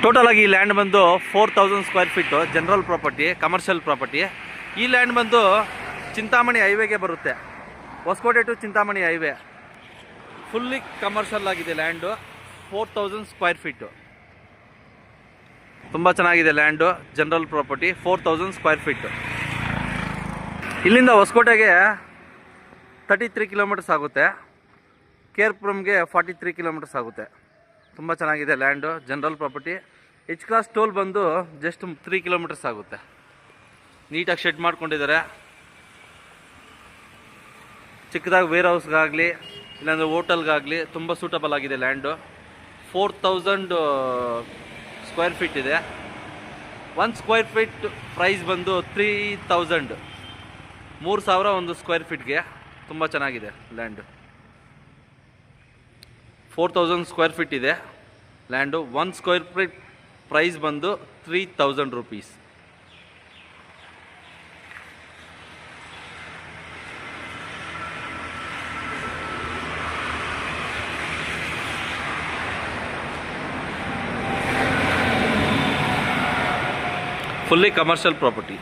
Total ಆಗಿ ಈ land ಬಂದು 4000 square feet, general property, commercial property. ಈ ಲ್ಯಾಂಡ್ ಬಂದು ಚಿಂತಾಮಣಿ ಹೈವೇಗೆ ಬರುತ್ತೆ, Hosakote to Chintamani highway. Fully commercial ಆಗಿದೆ ಲ್ಯಾಂಡು, 4000 ಸ್ಕ್ವೇರ್ ಫೀಟು. ತುಂಬ ಚೆನ್ನಾಗಿದೆ land, general property, 4000 square feet. ಇಲ್ಲಿಂದ ಹೊಸಕೋಟೆಗೆ 33 ಕಿಲೋಮೀಟರ್ಸ್ ಆಗುತ್ತೆ, ಕೇರ್ಪುರಂಗೆ 43 ಕಿಲೋಮೀಟರ್ಸ್ ಆಗುತ್ತೆ. ತುಂಬ ಚೆನ್ನಾಗಿದೆ land, general property. H class toll ಬಂದು ಜಸ್ಟ್ 3 ಕಿಲೋಮೀಟರ್ಸ್ ಆಗುತ್ತೆ. ನೀಟಾಗಿ ಶೆಡ್ ಮಾಡ್ಕೊಂಡಿದ್ದಾರೆ. ಚಿಕ್ಕದಾಗಿ ವೇರ್ ಹೌಸ್ಗಾಗಲಿ ಇಲ್ಲಾಂದರೆ ಹೋಟೆಲ್ಗಾಗಲಿ ತುಂಬ ಸೂಟಬಲ್ ಆಗಿದೆ ಲ್ಯಾಂಡು. 4000 ಸ್ಕ್ವೇರ್ ಫೀಟ್ ಇದೆ. 1 ಸ್ಕ್ವೇರ್ ಫೀಟ್ ಪ್ರೈಸ್ ಬಂದು 3000, 3000 ಒಂದು ಸ್ಕ್ವೇರ್ ಫೀಟ್ಗೆ. ತುಂಬ ಚೆನ್ನಾಗಿದೆ ಲ್ಯಾಂಡು. 4000 ಸ್ಕ್ವೇರ್ ಫೀಟ್ ಇದೆ ಲ್ಯಾಂಡು. 1 ಸ್ಕ್ವೇರ್ ಫೀಟ್ ಪ್ರೈಸ್ ಬಂದು 3000 ರುಪೀಸ್. Fully commercial property.